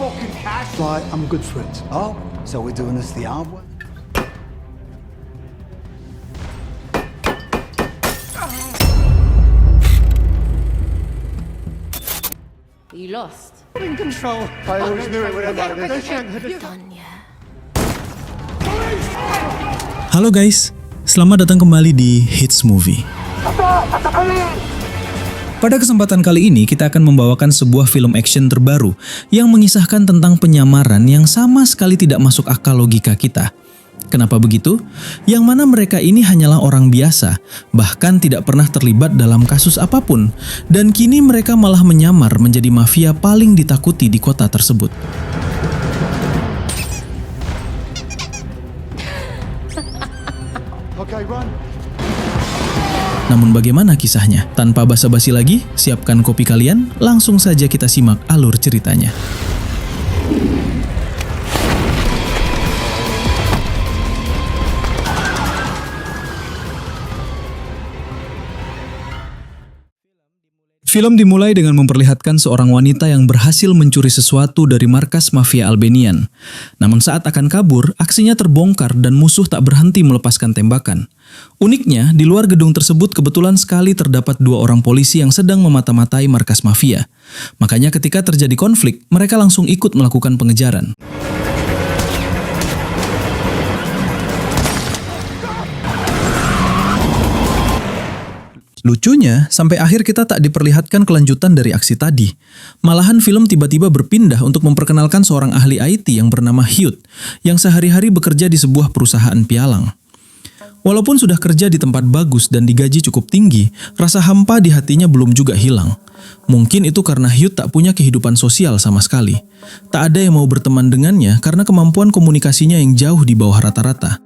fucking cash. Right, I'm good for it. Oh, so we're doing this the hard way? You lost. In control. I always knew it would end like this. Halo guys, selamat datang kembali di Hits Movie. Pada kesempatan kali ini kita akan membawakan sebuah film action terbaru yang mengisahkan tentang penyamaran yang sama sekali tidak masuk akal logika kita. Kenapa begitu? Yang mana mereka ini hanyalah orang biasa, bahkan tidak pernah terlibat dalam kasus apapun, dan kini mereka malah menyamar menjadi mafia paling ditakuti di kota tersebut. Okay, run. Namun bagaimana kisahnya? Tanpa basa-basi lagi, siapkan kopi kalian, langsung saja kita simak alur ceritanya. Film dimulai dengan memperlihatkan seorang wanita yang berhasil mencuri sesuatu dari markas mafia Albanian. Namun saat akan kabur, aksinya terbongkar dan musuh tak berhenti melepaskan tembakan. Uniknya, di luar gedung tersebut kebetulan sekali terdapat dua orang polisi yang sedang memata-matai markas mafia. Makanya ketika terjadi konflik, mereka langsung ikut melakukan pengejaran. Lucunya, sampai akhir kita tak diperlihatkan kelanjutan dari aksi tadi. Malahan film tiba-tiba berpindah untuk memperkenalkan seorang ahli IT yang bernama Hugh, yang sehari-hari bekerja di sebuah perusahaan pialang. Walaupun sudah kerja di tempat bagus dan digaji cukup tinggi, rasa hampa di hatinya belum juga hilang. Mungkin itu karena Hugh tak punya kehidupan sosial sama sekali. Tak ada yang mau berteman dengannya karena kemampuan komunikasinya yang jauh di bawah rata-rata.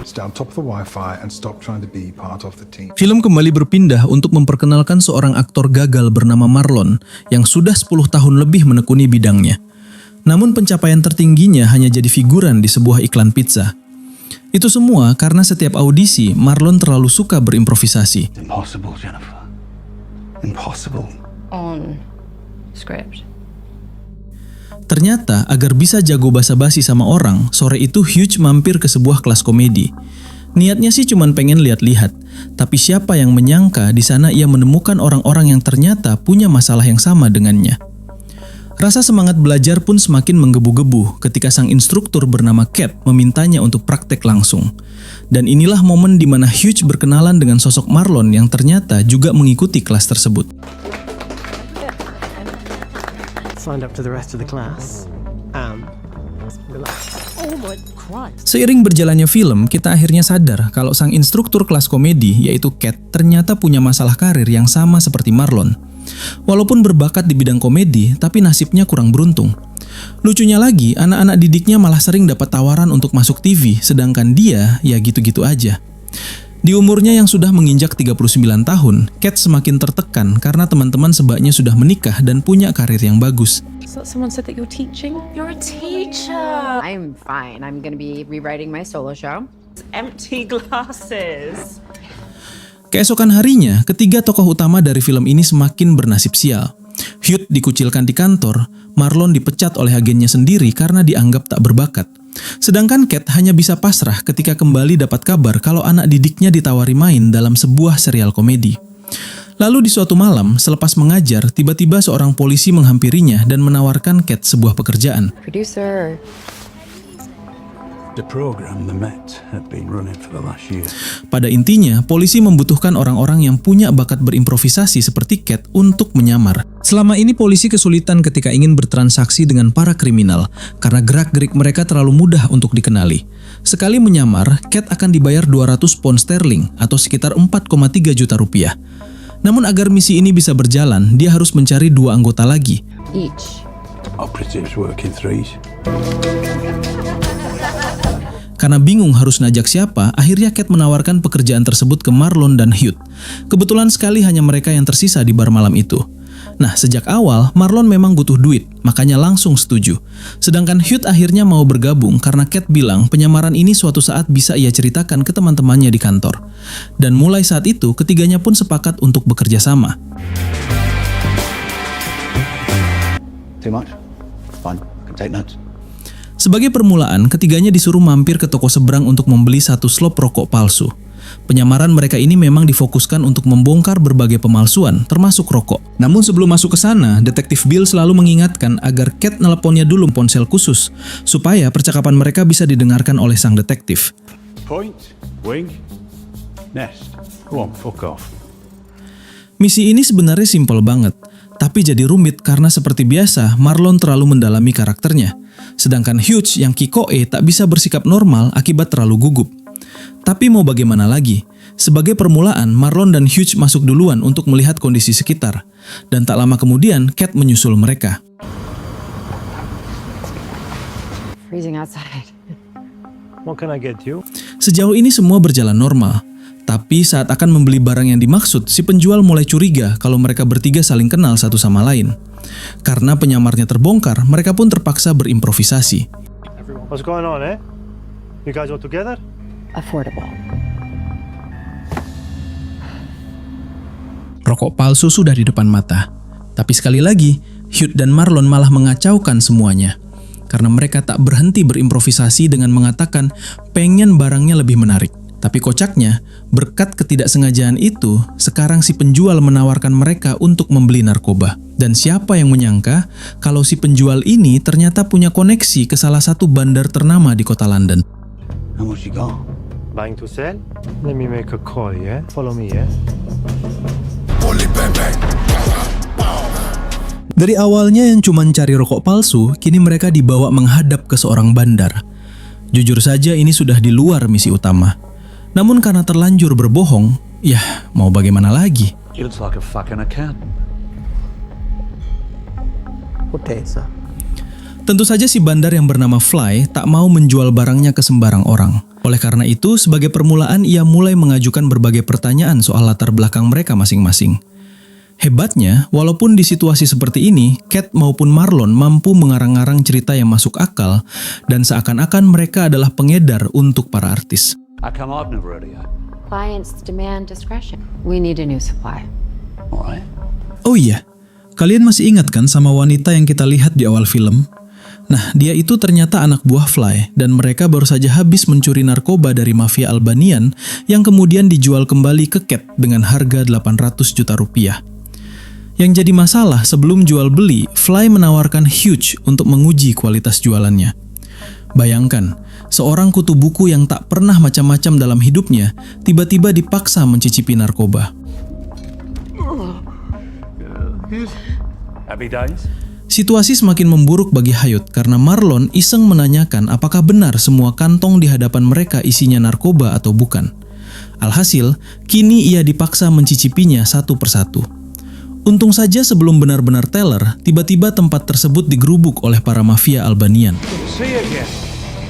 Stay on top of the Wi-Fi and stop trying to be part of the team. Film kembali berpindah untuk memperkenalkan seorang aktor gagal bernama Marlon yang sudah 10 tahun lebih menekuni bidangnya. Namun pencapaian tertingginya hanya jadi figuran di sebuah iklan pizza. Itu semua karena setiap audisi Marlon terlalu suka berimprovisasi. Impossible, Jennifer. Impossible. On script. Ternyata agar bisa jago basa-basi sama orang, sore itu Hugh mampir ke sebuah kelas komedi. Niatnya sih cuma pengen lihat-lihat, tapi siapa yang menyangka di sana ia menemukan orang-orang yang ternyata punya masalah yang sama dengannya. Rasa semangat belajar pun semakin menggebu-gebu ketika sang instruktur bernama Kat memintanya untuk praktek langsung. Dan inilah momen di mana Hugh berkenalan dengan sosok Marlon yang ternyata juga mengikuti kelas tersebut. Signed up to the rest of the class. Relax. Oh my Christ. Seiring berjalannya film, kita akhirnya sadar kalau sang instruktur kelas komedi, yaitu Kat, ternyata punya masalah karir yang sama seperti Marlon. Walaupun berbakat di bidang komedi, tapi nasibnya kurang beruntung. Lucunya lagi, anak-anak didiknya malah sering dapat tawaran untuk masuk TV, sedangkan dia ya gitu-gitu aja. Di umurnya yang sudah menginjak 39 tahun, Kat semakin tertekan karena teman-teman sebaknya sudah menikah dan punya karir yang bagus. So someone said that you're teaching? You're a teacher. I'm fine. I'm going to be rewriting my solo show. Empty glasses. Keesokan harinya, ketiga tokoh utama dari film ini semakin bernasib sial. Hugh dikucilkan di kantor, Marlon dipecat oleh agennya sendiri karena dianggap tak berbakat. Sedangkan Kat hanya bisa pasrah ketika kembali dapat kabar kalau anak didiknya ditawari main dalam sebuah serial komedi. Lalu di suatu malam, selepas mengajar, tiba-tiba seorang polisi menghampirinya dan menawarkan Kat sebuah pekerjaan. Producer. The program the Met had been running for the last year. Pada intinya, polisi membutuhkan orang-orang yang punya bakat berimprovisasi seperti Kat untuk menyamar. Selama ini polisi kesulitan ketika ingin bertransaksi dengan para kriminal karena gerak-gerik mereka terlalu mudah untuk dikenali. Sekali menyamar, Kat akan dibayar 200 pound sterling atau sekitar 4,3 juta rupiah. Namun agar misi ini bisa berjalan, dia harus mencari dua anggota lagi. Each. Operatives work in threes. Karena bingung harus najak siapa, akhirnya Kat menawarkan pekerjaan tersebut ke Marlon dan Hugh. Kebetulan sekali hanya mereka yang tersisa di bar malam itu. Nah, sejak awal Marlon memang butuh duit, makanya langsung setuju. Sedangkan Hugh akhirnya mau bergabung karena Cat bilang penyamaran ini suatu saat bisa ia ceritakan ke teman-temannya di kantor. Dan mulai saat itu, ketiganya pun sepakat untuk bekerja sama. Too much? Fine, I can take notes. Sebagai permulaan, ketiganya disuruh mampir ke toko seberang untuk membeli satu slop rokok palsu. Penyamaran mereka ini memang difokuskan untuk membongkar berbagai pemalsuan, termasuk rokok. Namun sebelum masuk ke sana, Detektif Bill selalu mengingatkan agar Cat nelponnya dulu ponsel khusus, supaya percakapan mereka bisa didengarkan oleh sang detektif. Point, wing, nest. Go on, fuck off. Misi ini sebenarnya simpel banget, tapi jadi rumit karena seperti biasa, Marlon terlalu mendalami karakternya. Sedangkan Hugh yang kikoe tak bisa bersikap normal akibat terlalu gugup. Tapi mau bagaimana lagi? Sebagai permulaan, Marlon dan Hugh masuk duluan untuk melihat kondisi sekitar. Dan tak lama kemudian, Cat menyusul mereka. Freezing outside. What can I get you? Sejauh ini semua berjalan normal. Tapi saat akan membeli barang yang dimaksud, si penjual mulai curiga kalau mereka bertiga saling kenal satu sama lain. Karena penyamarnya terbongkar, mereka pun terpaksa berimprovisasi. What's going on, eh? You guys all together? Affordable. Rokok palsu sudah di depan mata. Tapi sekali lagi, Hugh dan Marlon malah mengacaukan semuanya. Karena mereka tak berhenti berimprovisasi dengan mengatakan pengen barangnya lebih menarik. Tapi kocaknya, berkat ketidaksengajaan itu, sekarang si penjual menawarkan mereka untuk membeli narkoba. Dan siapa yang menyangka kalau si penjual ini ternyata punya koneksi ke salah satu bandar ternama di kota London. How much you got? Buying to sell? Let me make a call, yeah? Follow me, yeah? Dari awalnya yang cuma cari rokok palsu, kini mereka dibawa menghadap ke seorang bandar. Jujur saja ini sudah di luar misi utama. Namun karena terlanjur berbohong, ya mau bagaimana lagi? He looks like a fucking accountant. Good day, sir. Tentu saja si bandar yang bernama Fly tak mau menjual barangnya ke sembarang orang. Oleh karena itu, sebagai permulaan ia mulai mengajukan berbagai pertanyaan soal latar belakang mereka masing-masing. Hebatnya, walaupun di situasi seperti ini, Cat maupun Marlon mampu mengarang-arang cerita yang masuk akal dan seakan-akan mereka adalah pengedar untuk para artis. How come I've never heard of you? Clients demand discretion. We need a new supply. All right. Oh iya, kalian masih ingat kan sama wanita yang kita lihat di awal film? Nah, dia itu ternyata anak buah Fly dan mereka baru saja habis mencuri narkoba dari mafia Albanian yang kemudian dijual kembali ke Cat dengan harga 800 juta rupiah. Yang jadi masalah sebelum jual beli, Fly menawarkan Hugh untuk menguji kualitas jualannya. Bayangkan, seorang kutu buku yang tak pernah macam-macam dalam hidupnya tiba-tiba dipaksa mencicipi narkoba. Happy days? Situasi semakin memburuk bagi Hayut karena Marlon iseng menanyakan apakah benar semua kantong di hadapan mereka isinya narkoba atau bukan. Alhasil, kini ia dipaksa mencicipinya satu persatu. Untung saja sebelum benar-benar teller, tiba-tiba tempat tersebut digerubuk oleh para mafia Albanian. See you again.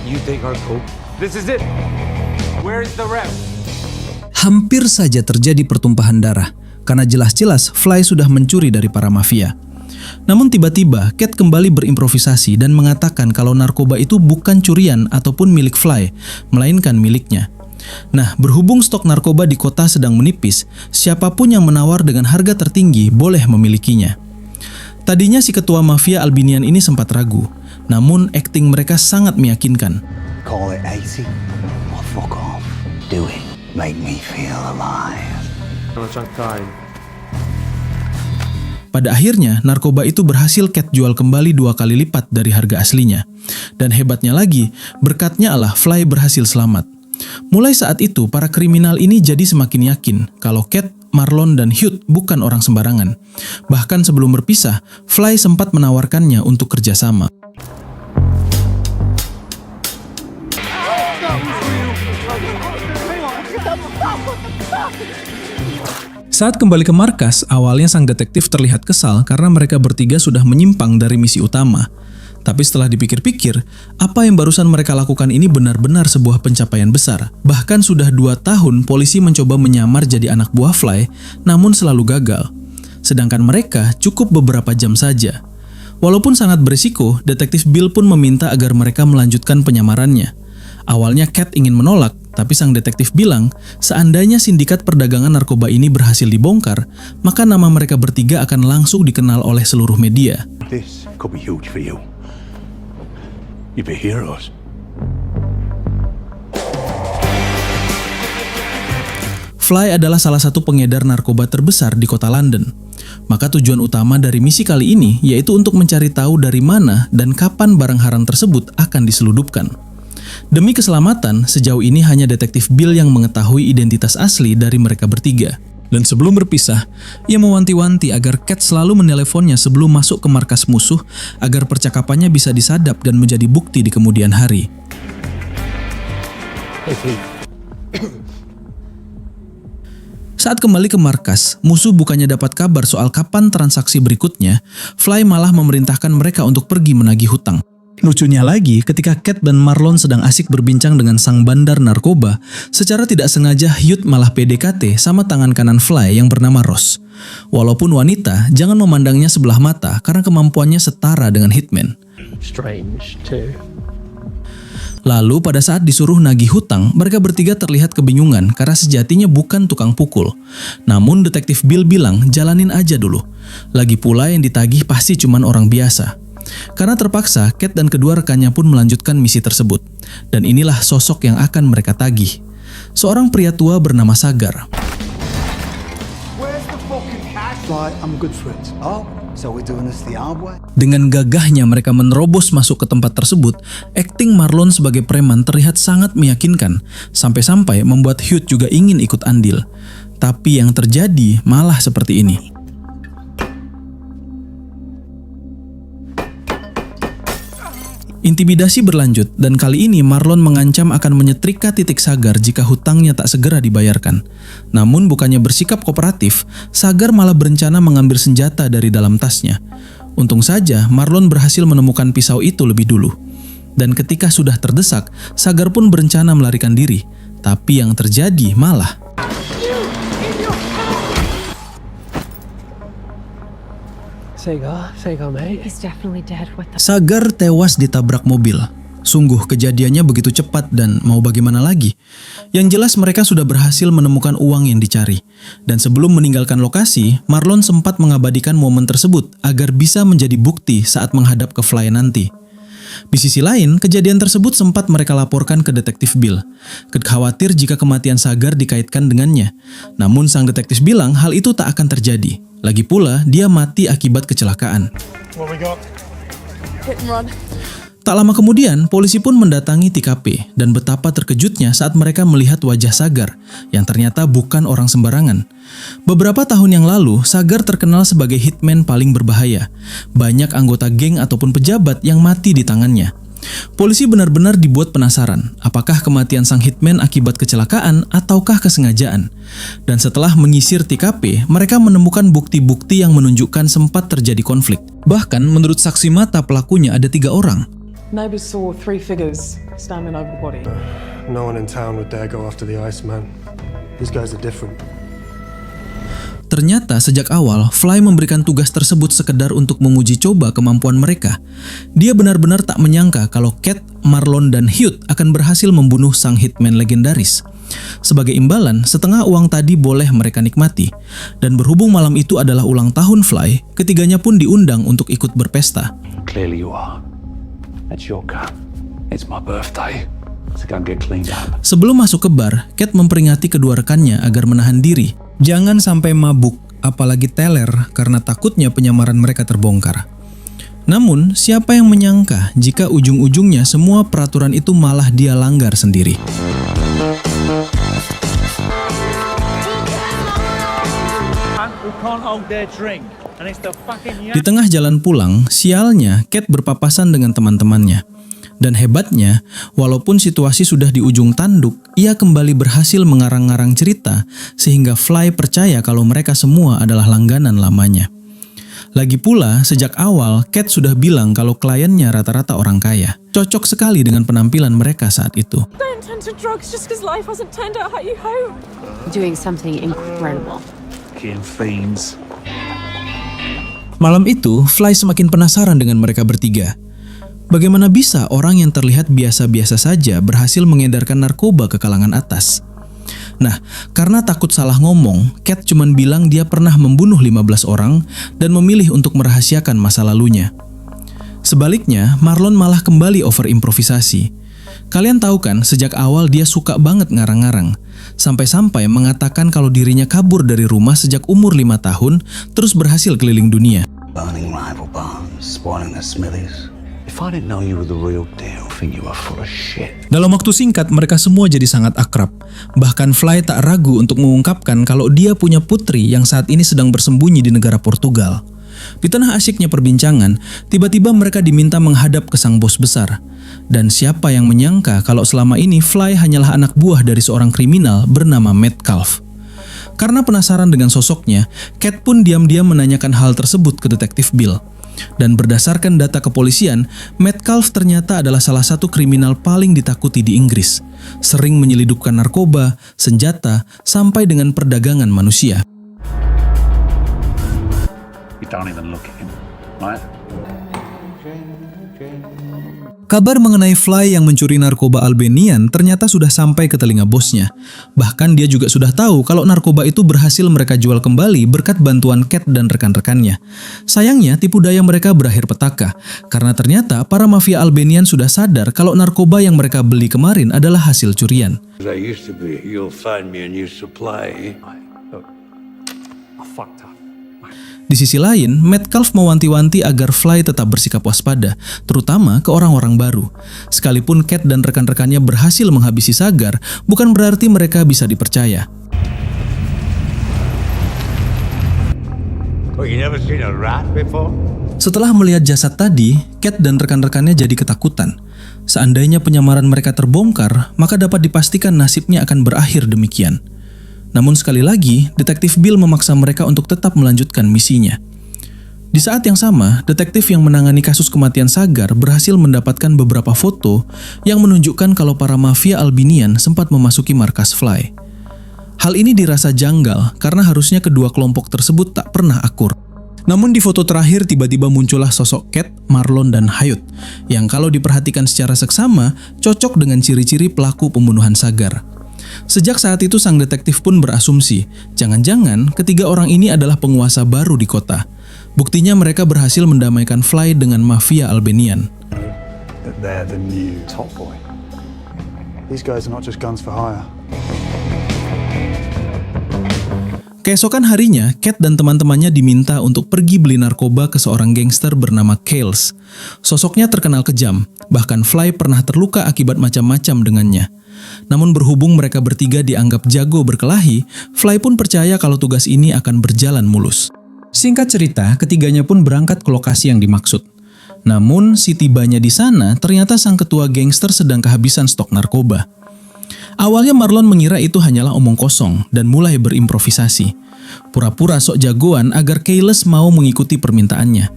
You think I'm cool? This is it. Where's the rep? Hampir saja terjadi pertumpahan darah karena jelas-jelas Fly sudah mencuri dari para mafia. Namun tiba-tiba Cat kembali berimprovisasi dan mengatakan kalau narkoba itu bukan curian ataupun milik Fly, melainkan miliknya. Nah, berhubung stok narkoba di kota sedang menipis, siapapun yang menawar dengan harga tertinggi boleh memilikinya. Tadinya si ketua mafia Albanian ini sempat ragu, namun akting mereka sangat meyakinkan. Call it 80 or fuck off. Do it. Make me feel alive. Pada akhirnya, narkoba itu berhasil Cat jual kembali 2 kali lipat dari harga aslinya. Dan hebatnya lagi, berkatnya Allah Fly berhasil selamat. Mulai saat itu, para kriminal ini jadi semakin yakin kalau Cat, Marlon, dan Hugh bukan orang sembarangan. Bahkan sebelum berpisah, Fly sempat menawarkannya untuk kerjasama. Saat kembali ke markas, awalnya sang detektif terlihat kesal karena mereka bertiga sudah menyimpang dari misi utama. Tapi setelah dipikir-pikir, apa yang barusan mereka lakukan ini benar-benar sebuah pencapaian besar. Bahkan sudah 2 tahun polisi mencoba menyamar jadi anak buah Fly, namun selalu gagal. sedangkan mereka cukup beberapa jam saja. Walaupun sangat berisiko, Detektif Bill pun meminta agar mereka melanjutkan penyamarannya. Awalnya Cat ingin menolak, tapi sang detektif bilang seandainya sindikat perdagangan narkoba ini berhasil dibongkar, maka nama mereka bertiga akan langsung dikenal oleh seluruh media. This could be huge for you. You'd be heroes. Fly adalah salah satu pengedar narkoba terbesar di kota London. Maka tujuan utama dari misi kali ini yaitu untuk mencari tahu dari mana dan kapan barang haram tersebut akan diseludupkan. Demi keselamatan, sejauh ini hanya Detektif Bill yang mengetahui identitas asli dari mereka bertiga. Dan sebelum berpisah, ia mewanti-wanti agar Cat selalu meneleponnya sebelum masuk ke markas musuh agar percakapannya bisa disadap dan menjadi bukti di kemudian hari. Saat kembali ke markas, musuh bukannya dapat kabar soal kapan transaksi berikutnya, Fly malah memerintahkan mereka untuk pergi menagih hutang. Lucunya lagi, ketika Cat dan Marlon sedang asik berbincang dengan sang bandar narkoba, secara tidak sengaja Hugh malah PDKT sama tangan kanan Fly yang bernama Ross. Walaupun wanita, jangan memandangnya sebelah mata karena kemampuannya setara dengan hitman. Strange too. Lalu pada saat disuruh nagih hutang, mereka bertiga terlihat kebingungan karena sejatinya bukan tukang pukul. Namun Detektif Bill bilang jalanin aja dulu. Lagi pula yang ditagih pasti cuman orang biasa. Karena terpaksa, Cat dan kedua rekannya pun melanjutkan misi tersebut. Dan inilah sosok yang akan mereka tagih. Seorang pria tua bernama Sagar. Like, I'm good for it. Oh, so we're doing this the hard way? Dengan gagahnya mereka menerobos masuk ke tempat tersebut, akting Marlon sebagai preman terlihat sangat meyakinkan, sampai-sampai membuat Hugh juga ingin ikut andil. Tapi yang terjadi malah seperti ini. Intimidasi berlanjut dan kali ini Marlon mengancam akan menyetrika titik Sagar jika hutangnya tak segera dibayarkan. Namun bukannya bersikap kooperatif, Sagar malah berencana mengambil senjata dari dalam tasnya. Untung saja Marlon berhasil menemukan pisau itu lebih dulu. Dan ketika sudah terdesak, Sagar pun berencana melarikan diri. Tapi yang terjadi malah... Sega, mate. He's definitely dead. What the? Sagar tewas ditabrak mobil. Sungguh kejadiannya begitu cepat dan mau bagaimana lagi. Yang jelas mereka sudah berhasil menemukan uang yang dicari. Dan sebelum meninggalkan lokasi, Marlon sempat mengabadikan momen tersebut agar bisa menjadi bukti saat menghadap ke Fly nanti. Di sisi lain, kejadian tersebut sempat mereka laporkan ke Detektif Bill. Khawatir jika kematian Sagar dikaitkan dengannya. Namun sang detektif bilang hal itu tak akan terjadi. Lagi pula, dia mati akibat kecelakaan. Tak lama kemudian, polisi pun mendatangi TKP dan betapa terkejutnya saat mereka melihat wajah Sagar yang ternyata bukan orang sembarangan. Beberapa tahun yang lalu, Sagar terkenal sebagai hitman paling berbahaya. Banyak anggota geng ataupun pejabat yang mati di tangannya. Polisi benar-benar dibuat penasaran, apakah kematian sang hitman akibat kecelakaan ataukah kesengajaan. Dan setelah menyisir TKP, mereka menemukan bukti-bukti yang menunjukkan sempat terjadi konflik. Bahkan menurut saksi mata pelakunya ada 3 orang. Neighbours saw 3 figures standing over the body. No one in town would dare go after the Iceman. These guys are different. Ternyata sejak awal, Fly memberikan tugas tersebut sekedar untuk menguji coba kemampuan mereka. Dia benar-benar tak menyangka kalau Cat, Marlon, dan Hugh akan berhasil membunuh sang hitman legendaris. Sebagai imbalan, setengah uang tadi boleh mereka nikmati. Dan berhubung malam itu adalah ulang tahun Fly, ketiganya pun diundang untuk ikut berpesta. Clearly you are. That's your car. It's my birthday. So go and get cleaned up. Sebelum masuk ke bar, Cat memperingati kedua rekannya agar menahan diri. Jangan sampai mabuk, apalagi teler karena takutnya penyamaran mereka terbongkar. Namun, siapa yang menyangka jika ujung-ujungnya semua peraturan itu malah dia langgar sendiri. Di tengah jalan pulang, sialnya Cat berpapasan dengan teman-temannya. Dan hebatnya, walaupun situasi sudah di ujung tanduk, ia kembali berhasil mengarang-ngarang cerita sehingga Fly percaya kalau mereka semua adalah langganan lamanya. Lagi pula, sejak awal, Cat sudah bilang kalau kliennya rata-rata orang kaya. Cocok sekali dengan penampilan mereka saat itu. Don't turn to drugs just because life hasn't turned out how you hoped. Doing something incredible. Killing fiends. Malam itu, Fly semakin penasaran dengan mereka bertiga. Bagaimana bisa orang yang terlihat biasa-biasa saja berhasil mengedarkan narkoba ke kalangan atas? Nah, karena takut salah ngomong, Cat cuman bilang dia pernah membunuh 15 orang dan memilih untuk merahasiakan masa lalunya. Sebaliknya, Marlon malah kembali over improvisasi. Kalian tahu kan, sejak awal dia suka banget ngarang-ngarang. Sampai-sampai mengatakan kalau dirinya kabur dari rumah sejak umur 5 tahun, terus berhasil keliling dunia. Burning rival barns, spoiling the smithies. If I didn't know you were the real deal, I think you were full of shit. Dalam waktu singkat, mereka semua jadi sangat akrab. Bahkan Fly tak ragu untuk mengungkapkan kalau dia punya putri yang saat ini sedang bersembunyi di negara Portugal. Di tengah asyiknya perbincangan, tiba-tiba mereka diminta menghadap ke sang bos besar. Dan siapa yang menyangka kalau selama ini Fly hanyalah anak buah dari seorang kriminal bernama Metcalf. Karena penasaran dengan sosoknya, Cat pun diam-diam menanyakan hal tersebut ke detektif Bill. Dan berdasarkan data kepolisian, Metcalf ternyata adalah salah satu kriminal paling ditakuti di Inggris. Sering menyelidupkan narkoba, senjata, sampai dengan perdagangan manusia. You don't even look at him, right? Kabar mengenai Fly yang mencuri narkoba Albanian ternyata sudah sampai ke telinga bosnya. Bahkan dia juga sudah tahu kalau narkoba itu berhasil mereka jual kembali berkat bantuan Cat dan rekan-rekannya. Sayangnya tipu daya mereka berakhir petaka, karena ternyata para mafia Albanian sudah sadar kalau narkoba yang mereka beli kemarin adalah hasil curian. I used to be. You'll find me a new supply. Look, I fucked up. Di sisi lain, Metcalf mewanti-wanti agar Fly tetap bersikap waspada, terutama ke orang-orang baru. Sekalipun Cat dan rekan-rekannya berhasil menghabisi Sagar, bukan berarti mereka bisa dipercaya. Oh, you never seen a rat before? Setelah melihat jasad tadi, Cat dan rekan-rekannya jadi ketakutan. Seandainya penyamaran mereka terbongkar, maka dapat dipastikan nasibnya akan berakhir demikian. Namun sekali lagi, detektif Bill memaksa mereka untuk tetap melanjutkan misinya. Di saat yang sama, detektif yang menangani kasus kematian Sagar berhasil mendapatkan beberapa foto yang menunjukkan kalau para mafia Albanian sempat memasuki markas Fly. Hal ini dirasa janggal karena harusnya kedua kelompok tersebut tak pernah akur. Namun di foto terakhir tiba-tiba muncullah sosok Cat, Marlon, dan Hayut yang kalau diperhatikan secara seksama cocok dengan ciri-ciri pelaku pembunuhan Sagar. Sejak saat itu sang detektif pun berasumsi, jangan-jangan ketiga orang ini adalah penguasa baru di kota. Buktinya mereka berhasil mendamaikan Fly dengan mafia Albanian. They're the new top boy. These guys are not just guns for hire. Keesokan harinya, Cat dan teman-temannya diminta untuk pergi beli narkoba ke seorang gangster bernama Kales. Sosoknya terkenal kejam, bahkan Fly pernah terluka akibat macam-macam dengannya. Namun berhubung mereka bertiga dianggap jago berkelahi, Fly pun percaya kalau tugas ini akan berjalan mulus. Singkat cerita, ketiganya pun berangkat ke lokasi yang dimaksud. Namun, si tibanya di sana ternyata sang ketua gangster sedang kehabisan stok narkoba. Awalnya Marlon mengira itu hanyalah omong kosong dan mulai berimprovisasi. Pura-pura sok jagoan agar Kales mau mengikuti permintaannya.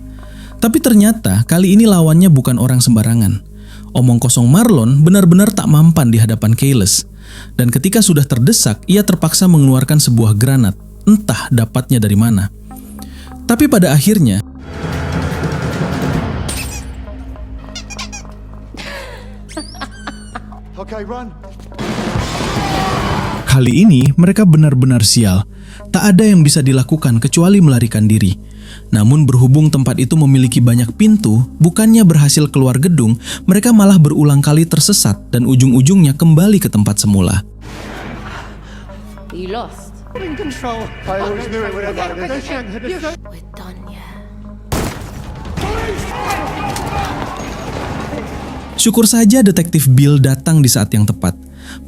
Tapi ternyata kali ini lawannya bukan orang sembarangan. Omong kosong Marlon benar-benar tak mampan di hadapan Kales. Dan ketika sudah terdesak, ia terpaksa mengeluarkan sebuah granat, entah dapatnya dari mana. Tapi pada akhirnya, Okay, run. kali ini mereka benar-benar sial. Tak ada yang bisa dilakukan kecuali melarikan diri. Namun berhubung tempat itu memiliki banyak pintu, bukannya berhasil keluar gedung, mereka malah berulang kali tersesat dan ujung-ujungnya kembali ke tempat semula. You lost. In control. I always knew it would end like this. We're done, yeah. Syukur saja detektif Bill datang di saat yang tepat.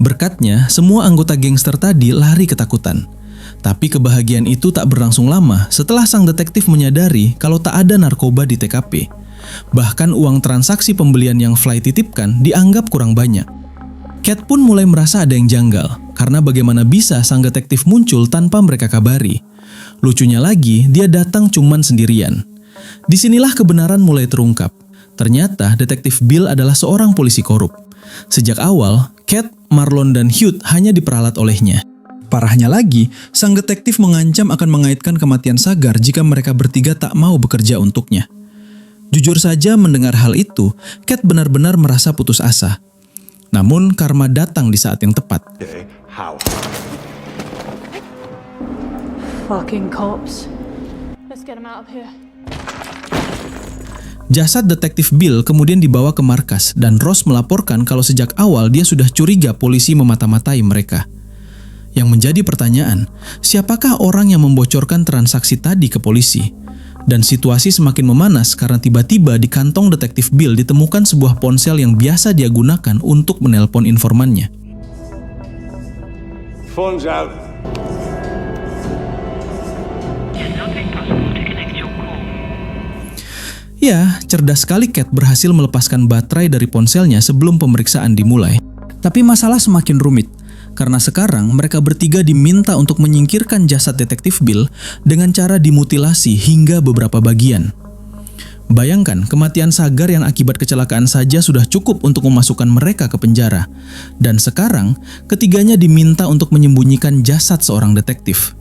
Berkatnya, semua anggota gangster tadi lari ketakutan. Tapi kebahagiaan itu tak berlangsung lama setelah sang detektif menyadari kalau tak ada narkoba di TKP. Bahkan uang transaksi pembelian yang Fly titipkan dianggap kurang banyak. Cat pun mulai merasa ada yang janggal, karena bagaimana bisa sang detektif muncul tanpa mereka kabari. Lucunya lagi, dia datang cuman sendirian. Disinilah kebenaran mulai terungkap. Ternyata detektif Bill adalah seorang polisi korup. Sejak awal, Cat, Marlon, dan Hugh hanya diperalat olehnya. Parahnya lagi, sang detektif mengancam akan mengaitkan kematian Sagar jika mereka bertiga tak mau bekerja untuknya. Jujur saja mendengar hal itu, Kat benar-benar merasa putus asa. Namun karma datang di saat yang tepat. How? Fucking cops. Let's get them out of here. Jasad detektif Bill kemudian dibawa ke markas dan Ross melaporkan kalau sejak awal dia sudah curiga polisi memata-matai mereka. Yang menjadi pertanyaan, siapakah orang yang membocorkan transaksi tadi ke polisi? Dan situasi semakin memanas karena tiba-tiba di kantong detektif Bill ditemukan sebuah ponsel yang biasa dia gunakan untuk menelpon informannya. Phone's out. Ya, cerdas sekali Kat berhasil melepaskan baterai dari ponselnya sebelum pemeriksaan dimulai. Tapi masalah semakin rumit, karena sekarang mereka bertiga diminta untuk menyingkirkan jasad detektif Bill dengan cara dimutilasi hingga beberapa bagian. Bayangkan, kematian Sagar yang akibat kecelakaan saja sudah cukup untuk memasukkan mereka ke penjara. Dan sekarang, ketiganya diminta untuk menyembunyikan jasad seorang detektif.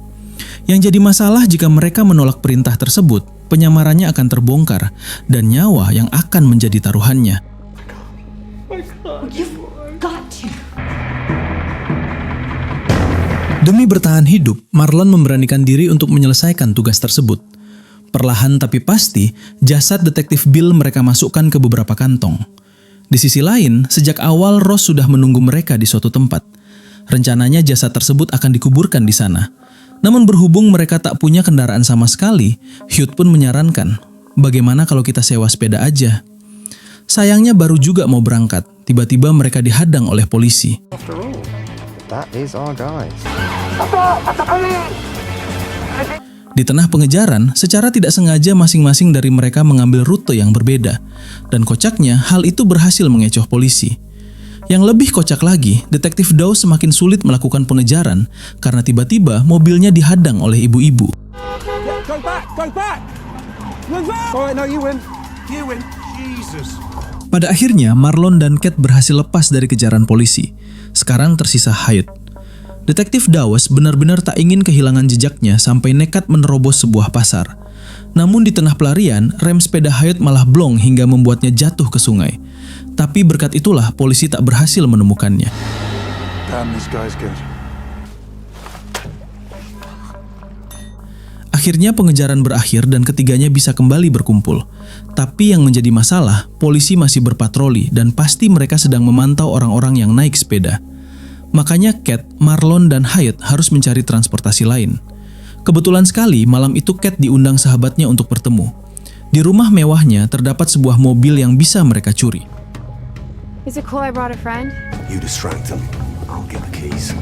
Yang jadi masalah jika mereka menolak perintah tersebut, penyamarannya akan terbongkar dan nyawa yang akan menjadi taruhannya. Demi bertahan hidup, Marlon memberanikan diri untuk menyelesaikan tugas tersebut. Perlahan tapi pasti, jasad detektif Bill mereka masukkan ke beberapa kantong. Di sisi lain, sejak awal Ross sudah menunggu mereka di suatu tempat. Rencananya jasad tersebut akan dikuburkan di sana. Namun berhubung mereka tak punya kendaraan sama sekali, Hugh pun menyarankan, bagaimana kalau kita sewa sepeda aja? Sayangnya baru juga mau berangkat, tiba-tiba mereka dihadang oleh polisi. Di tengah pengejaran, secara tidak sengaja masing-masing dari mereka mengambil rute yang berbeda. Dan kocaknya, hal itu berhasil mengecoh polisi. Yang lebih kocak lagi, detektif Dawes semakin sulit melakukan pengejaran karena tiba-tiba mobilnya dihadang oleh ibu-ibu. Go back! Go back! Move out! All right, no, you win. You win. Jesus. Pada akhirnya, Marlon dan Kat berhasil lepas dari kejaran polisi. Sekarang tersisa Hyatt. Detektif Dawes benar-benar tak ingin kehilangan jejaknya sampai nekat menerobos sebuah pasar. Namun di tengah pelarian, rem sepeda Hyatt malah blong hingga membuatnya jatuh ke sungai. Tapi berkat itulah polisi tak berhasil menemukannya. Damn, this guy's good. Akhirnya pengejaran berakhir dan ketiganya bisa kembali berkumpul. Tapi yang menjadi masalah, polisi masih berpatroli dan pasti mereka sedang memantau orang-orang yang naik sepeda. Makanya Kat, Marlon, dan Hyatt harus mencari transportasi lain. Kebetulan sekali malam itu Kat diundang sahabatnya untuk bertemu. Di rumah mewahnya terdapat sebuah mobil yang bisa mereka curi. Is it cool I brought a friend? You distract them. I'll get the keys.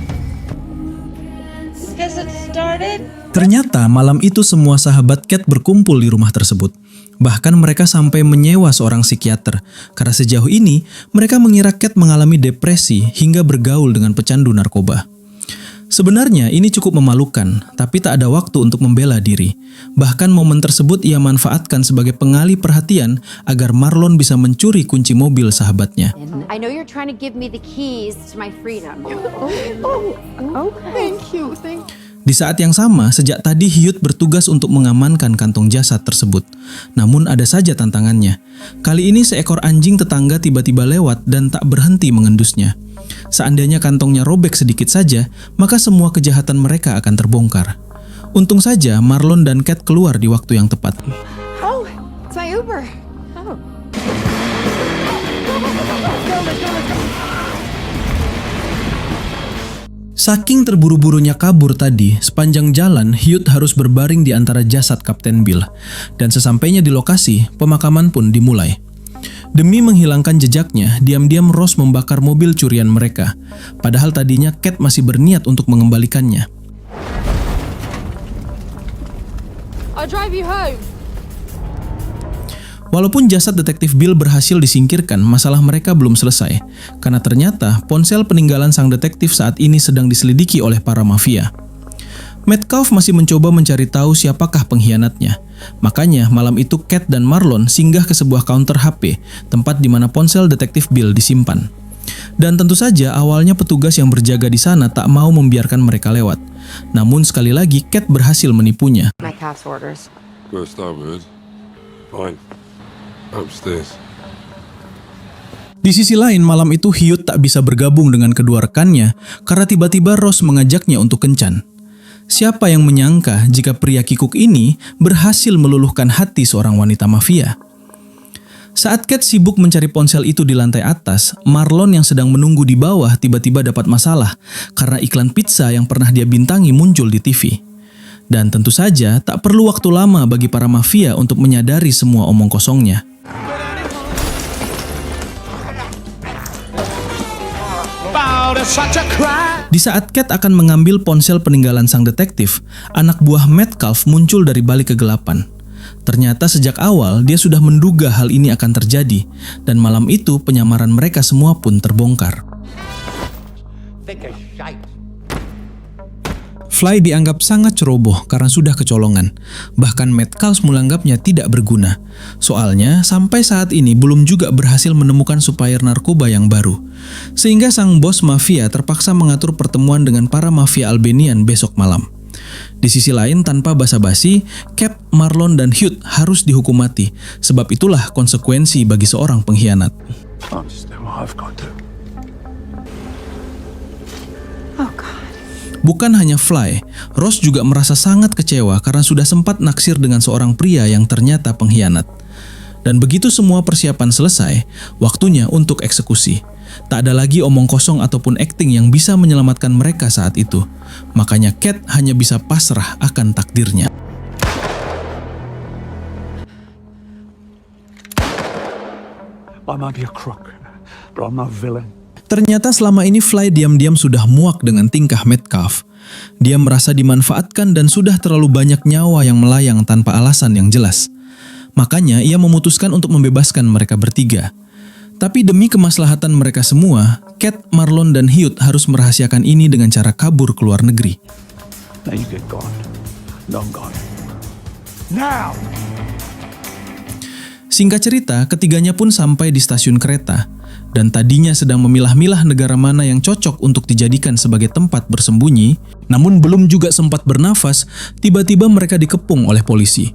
Has it started? Ternyata malam itu semua sahabat Kat berkumpul di rumah tersebut. Bahkan mereka sampai menyewa seorang psikiater, karena sejauh ini mereka mengira Kat mengalami depresi hingga bergaul dengan pecandu narkoba. Sebenarnya ini cukup memalukan, tapi tak ada waktu untuk membela diri. Bahkan momen tersebut ia manfaatkan sebagai pengalih perhatian agar Marlon bisa mencuri kunci mobil sahabatnya. I know you're trying to give me the keys to my freedom. Thank you. Di saat yang sama, sejak tadi Hugh bertugas untuk mengamankan kantong jasad tersebut. Namun ada saja tantangannya. Kali ini seekor anjing tetangga tiba-tiba lewat dan tak berhenti mengendusnya. Seandainya kantongnya robek sedikit saja, maka semua kejahatan mereka akan terbongkar. Untung saja Marlon dan Kat keluar di waktu yang tepat. Oh, it's my Uber. Oh. Saking terburu-burunya kabur tadi, sepanjang jalan Hugh harus berbaring di antara jasad Kapten Bill. Dan sesampainya di lokasi, pemakaman pun dimulai. Demi menghilangkan jejaknya, diam-diam Ross membakar mobil curian mereka. Padahal tadinya Kat masih berniat untuk mengembalikannya. I'll drive you home. Walaupun jasad detektif Bill berhasil disingkirkan, masalah mereka belum selesai. Karena ternyata ponsel peninggalan sang detektif saat ini sedang diselidiki oleh para mafia. Metcalf masih mencoba mencari tahu siapakah pengkhianatnya. Makanya malam itu Kat dan Marlon singgah ke sebuah counter HP, tempat di mana ponsel detektif Bill disimpan. Dan tentu saja awalnya petugas yang berjaga di sana tak mau membiarkan mereka lewat. Namun sekali lagi Cat berhasil menipunya. Metcalf's orders. Where's Starboard? Fine. Upstairs. Di sisi lain, malam itu Hugh tak bisa bergabung dengan kedua rekannya karena tiba-tiba Ross mengajaknya untuk kencan. Siapa yang menyangka jika pria kikuk ini berhasil meluluhkan hati seorang wanita mafia? Saat Cat sibuk mencari ponsel itu di lantai atas, Marlon yang sedang menunggu di bawah tiba-tiba dapat masalah karena iklan pizza yang pernah dia bintangi muncul di TV. Dan tentu saja tak perlu waktu lama bagi para mafia untuk menyadari semua omong kosongnya. Di saat Cat akan mengambil ponsel peninggalan sang detektif, anak buah Metcalf muncul dari balik kegelapan. Ternyata sejak awal dia sudah menduga hal ini akan terjadi, dan malam itu penyamaran mereka semua pun terbongkar. Fly dianggap sangat ceroboh karena sudah kecolongan. Bahkan Metcalf menganggapnya tidak berguna. Soalnya sampai saat ini belum juga berhasil menemukan supplier narkoba yang baru. Sehingga sang bos mafia terpaksa mengatur pertemuan dengan para mafia Albanian besok malam. Di sisi lain, tanpa basa-basi, Cap, Marlon, dan Hugh harus dihukum mati. Sebab itulah konsekuensi bagi seorang pengkhianat. I'll just do what I've got to. Oh God. Bukan hanya Fly, Ross juga merasa sangat kecewa karena sudah sempat naksir dengan seorang pria yang ternyata pengkhianat. Dan begitu semua persiapan selesai, waktunya untuk eksekusi. Tak ada lagi omong kosong ataupun akting yang bisa menyelamatkan mereka saat itu. Makanya Cat hanya bisa pasrah akan takdirnya. I might be a crook, but I'm no villain. Ternyata selama ini Fly diam-diam sudah muak dengan tingkah Metcalf. Dia merasa dimanfaatkan dan sudah terlalu banyak nyawa yang melayang tanpa alasan yang jelas. Makanya ia memutuskan untuk membebaskan mereka bertiga. Tapi demi kemaslahatan mereka semua, Cat, Marlon, dan Hugh harus merahasiakan ini dengan cara kabur ke luar negeri. Now you get gone. No, I'm gone. Now! Singkat cerita, ketiganya pun sampai di stasiun kereta. Dan tadinya sedang memilah-milah negara mana yang cocok untuk dijadikan sebagai tempat bersembunyi, namun belum juga sempat bernafas, tiba-tiba mereka dikepung oleh polisi.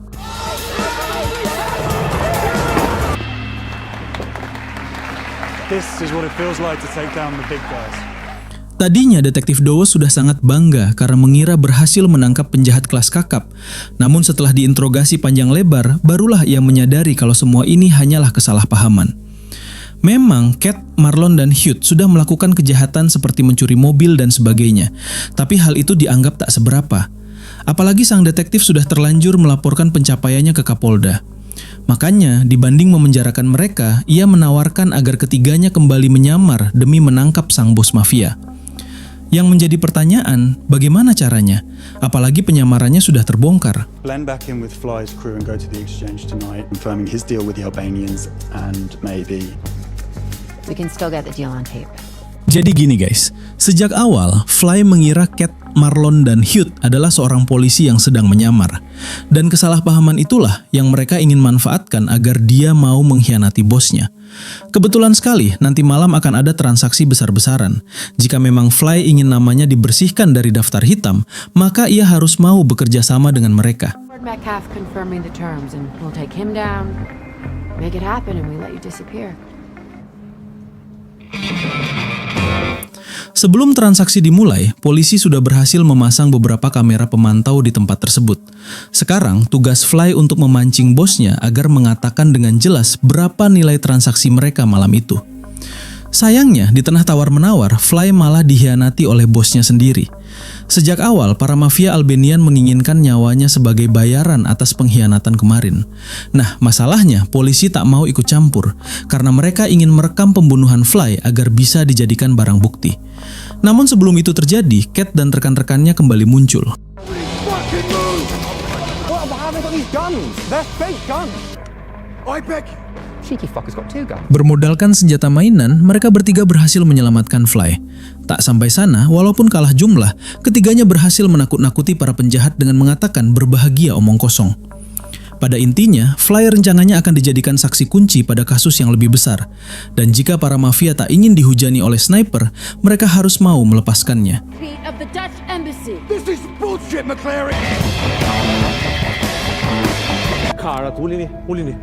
This is what it feels like to take down the big guys. Tadinya detektif Dawes sudah sangat bangga karena mengira berhasil menangkap penjahat kelas kakap. Namun setelah diinterogasi panjang lebar, barulah ia menyadari kalau semua ini hanyalah kesalahpahaman. Memang Cat, Marlon, dan Hugh sudah melakukan kejahatan seperti mencuri mobil dan sebagainya. Tapi hal itu dianggap tak seberapa. Apalagi sang detektif sudah terlanjur melaporkan pencapaiannya ke Kapolda. Makanya, dibanding memenjarakan mereka, ia menawarkan agar ketiganya kembali menyamar demi menangkap sang bos mafia. Yang menjadi pertanyaan, bagaimana caranya? Apalagi penyamarannya sudah terbongkar. Blend back in with Fly's crew and go to the exchange tonight, confirming his deal with the Albanians and maybe... We can still get the deal on tape. Jadi gini guys, sejak awal Fly mengira Cat, Marlon, dan Hugh adalah seorang polisi yang sedang menyamar. Dan kesalahpahaman itulah yang mereka ingin manfaatkan agar dia mau mengkhianati bosnya. Kebetulan sekali nanti malam akan ada transaksi besar-besaran. Jika memang Fly ingin namanya dibersihkan dari daftar hitam, maka ia harus mau bekerja sama dengan mereka. Lord Metcalf confirming the terms and we'll take him down, make it happen and we let you disappear. Sebelum transaksi dimulai, polisi sudah berhasil memasang beberapa kamera pemantau di tempat tersebut. Sekarang, tugas Fly untuk memancing bosnya agar mengatakan dengan jelas berapa nilai transaksi mereka malam itu. Sayangnya, di tengah tawar-menawar, Fly malah dikhianati oleh bosnya sendiri. Sejak awal, para mafia Albanian menginginkan nyawanya sebagai bayaran atas pengkhianatan kemarin. Nah, masalahnya polisi tak mau ikut campur karena mereka ingin merekam pembunuhan Fly agar bisa dijadikan barang bukti. Namun sebelum itu terjadi, Cat dan rekan-rekannya kembali muncul. Bermodalkan senjata mainan, mereka bertiga berhasil menyelamatkan Fly. Tak sampai sana, walaupun kalah jumlah, ketiganya berhasil menakut-nakuti para penjahat dengan mengatakan berbahagia omong kosong. Pada intinya, Fly rencananya akan dijadikan saksi kunci pada kasus yang lebih besar. Dan jika para mafia tak ingin dihujani oleh sniper, mereka harus mau melepaskannya. Of the Dutch embassy. This is bullshit, McLaren! Car, all in here.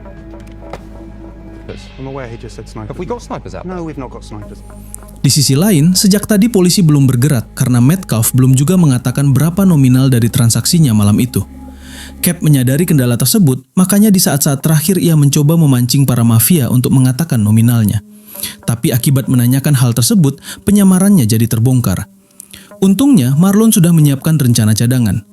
I'm aware he just said snipers. Have we got snipers out? No, we've not got snipers. Di sisi lain, sejak tadi polisi belum bergerak karena Metcalf belum juga mengatakan berapa nominal dari transaksinya malam itu. Cap menyadari kendala tersebut, makanya di saat-saat terakhir ia mencoba memancing para mafia untuk mengatakan nominalnya. Tapi akibat menanyakan hal tersebut, penyamarannya jadi terbongkar. Untungnya, Marlon sudah menyiapkan rencana cadangan.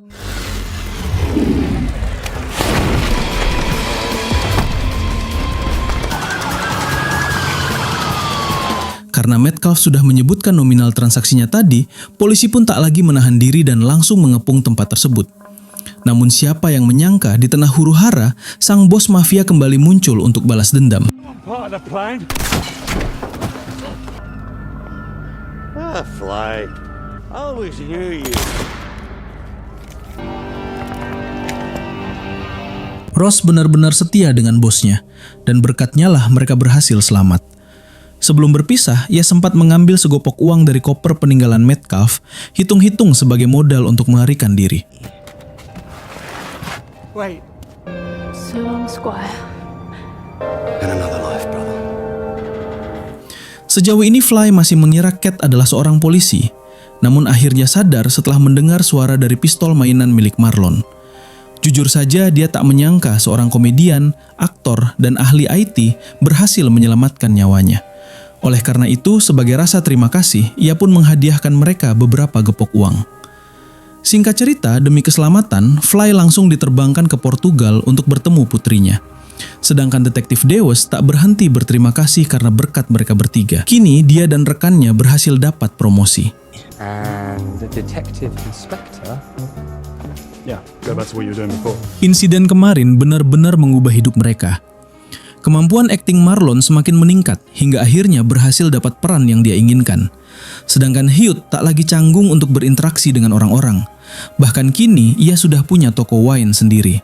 Karena Metcalf sudah menyebutkan nominal transaksinya tadi, polisi pun tak lagi menahan diri dan langsung mengepung tempat tersebut. Namun siapa yang menyangka di tengah huru-hara, sang bos mafia kembali muncul untuk balas dendam. Part of the plan. Fly. I always knew you. Ross benar-benar setia dengan bosnya, dan berkatnya lah mereka berhasil selamat. Sebelum berpisah, ia sempat mengambil segopok uang dari koper peninggalan Metcalf, hitung-hitung sebagai modal untuk melarikan diri. Wait. So long, Squire. And another life, brother. Sejauh ini Fly masih mengira Cat adalah seorang polisi, namun akhirnya sadar setelah mendengar suara dari pistol mainan milik Marlon. Jujur saja dia tak menyangka seorang komedian, aktor, dan ahli IT berhasil menyelamatkan nyawanya. Oleh karena itu, sebagai rasa terima kasih, ia pun menghadiahkan mereka beberapa gepok uang. Singkat cerita, demi keselamatan, Fly langsung diterbangkan ke Portugal untuk bertemu putrinya. Sedangkan detektif Dewes tak berhenti berterima kasih karena berkat mereka bertiga. Kini, dia dan rekannya berhasil dapat promosi. And the detective inspector. Yeah, go back to what you were doing before. Insiden kemarin benar-benar mengubah hidup mereka. Kemampuan akting Marlon semakin meningkat hingga akhirnya berhasil dapat peran yang dia inginkan. Sedangkan Hugh tak lagi canggung untuk berinteraksi dengan orang-orang. Bahkan kini ia sudah punya toko wine sendiri.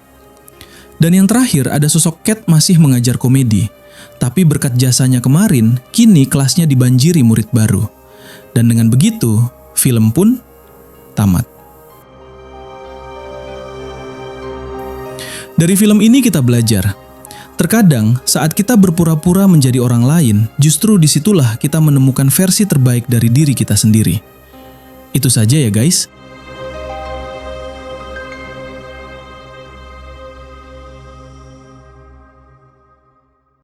Dan yang terakhir ada sosok Cat masih mengajar komedi. Tapi berkat jasanya kemarin, kini kelasnya dibanjiri murid baru. Dan dengan begitu, film pun tamat. Dari film ini kita belajar. Terkadang, saat kita berpura-pura menjadi orang lain, justru disitulah kita menemukan versi terbaik dari diri kita sendiri. Itu saja ya guys.